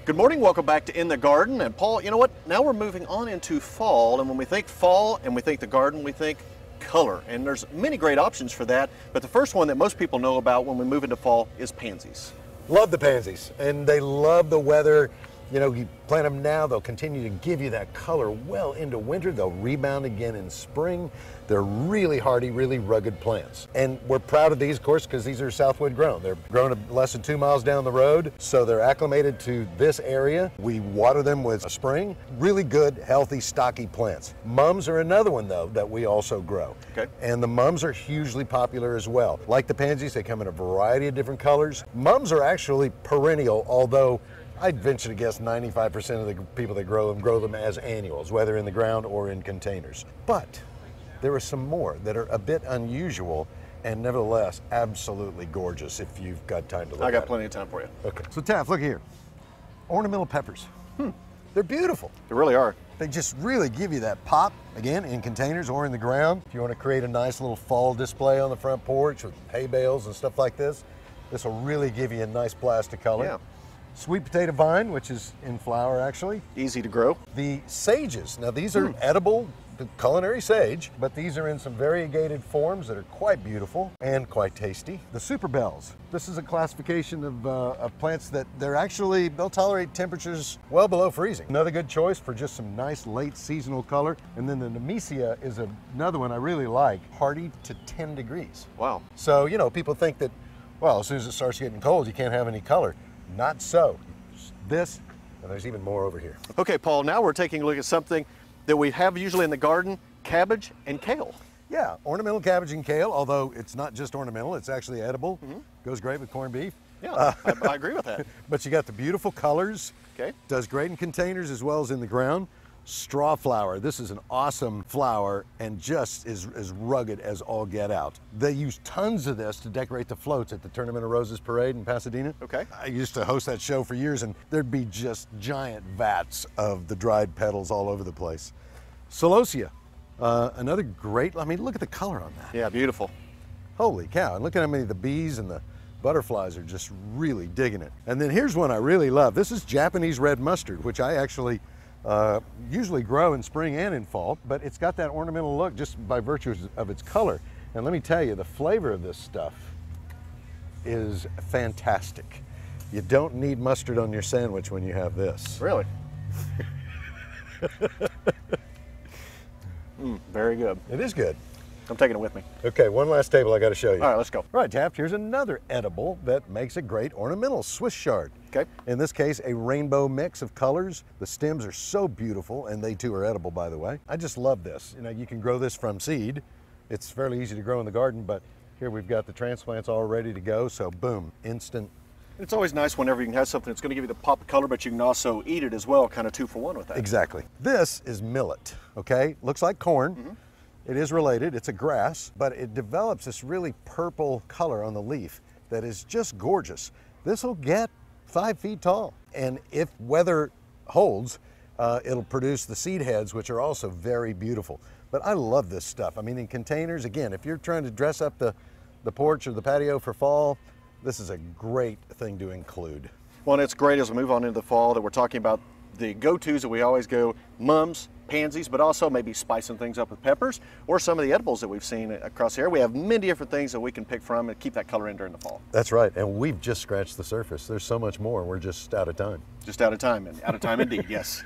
Good morning, welcome back to In the Garden. And Paul, you know what? Now we're moving on into fall, and when we think fall and we think the garden, we think color. And there's many great options for that, but the first one that most people know about when we move into fall is pansies. Love the pansies, and they love the weather. You know, you plant them now, they'll continue to give you that color well into winter. They'll rebound again in spring. They're really hardy, really rugged plants. And we're proud of these, of course, because these are Southwood grown. They're grown less than 2 miles down the road, so they're acclimated to this area. We water them with a spring. Really good, healthy, stocky plants. Mums are another one, though, that we also grow. Okay. And the mums are hugely popular as well. Like the pansies, they come in a variety of different colors. Mums are actually perennial, although I'd venture to guess 95% of the people that grow them as annuals, whether in the ground or in containers. But there are some more that are a bit unusual and nevertheless absolutely gorgeous if you've got time to look at it. I got plenty of time for you. Okay, so Taff, look here. Ornamental peppers. They're beautiful. They really are. They just really give you that pop, again, in containers or in the ground. If you want to create a nice little fall display on the front porch with hay bales and stuff like this, this will really give you a nice blast of color. Yeah. Sweet potato vine, which is in flower actually. Easy to grow. The sages, now these are edible, culinary sage, but these are in some variegated forms that are quite beautiful and quite tasty. The super bells. This is a classification of plants that they'll tolerate temperatures well below freezing. Another good choice for just some nice late seasonal color. And then the nemesia is another one I really like, hardy to 10 degrees. Wow. So, you know, people think that, well, as soon as it starts getting cold, you can't have any color. Not so. This, and there's even more over here. Okay, Paul, now we're taking a look at something that we have usually in the garden, cabbage and kale. Yeah, ornamental cabbage and kale, although it's not just ornamental, it's actually edible. Goes great with corned beef. Yeah, I agree with that. But you got the beautiful colors. Okay. Does great in containers as well as in the ground. Straw flower. This is an awesome flower and just is as rugged as all get out. They use tons of this to decorate the floats at the Tournament of Roses parade in Pasadena. Okay. I used to host that show for years, and there'd be just giant vats of the dried petals all over the place. Celosia, another great, I mean, look at the color on that. Yeah, beautiful. Holy cow, and look at how many of the bees and the butterflies are just really digging it. And then here's one I really love. This is Japanese red mustard, which I actually usually grow in spring and in fall, but it's got that ornamental look just by virtue of its color. And let me tell you, the flavor of this stuff is fantastic. You don't need mustard on your sandwich when you have this. Really? Very good. It is good. I'm taking it with me. Okay, one last table I got to show you. All right, let's go. All right, Taft, here's another edible that makes a great ornamental, Swiss chard. Okay. In this case, a rainbow mix of colors. The stems are so beautiful, and they too are edible, by the way. I just love this. You know, you can grow this from seed. It's fairly easy to grow in the garden, but here we've got the transplants all ready to go, so boom, instant. It's always nice whenever you can have something that's going to give you the pop of color, but you can also eat it as well, kind of 2 for 1 with that. Exactly. This is millet, okay? Looks like corn. It is related, it's a grass, but it develops this really purple color on the leaf that is just gorgeous. This will get 5 feet tall. And if weather holds, it'll produce the seed heads, which are also very beautiful. But I love this stuff. I mean, in containers, again, if you're trying to dress up the porch or the patio for fall, this is a great thing to include. Well, and it's great as we move on into the fall that we're talking about the go-tos that we always go, mums, pansies, but also maybe spicing things up with peppers or some of the edibles that we've seen across here. We have many different things that we can pick from and keep that color in during the fall. That's right, and we've just scratched the surface. There's so much more, we're just out of time. Just out of time, and out of time indeed, yes.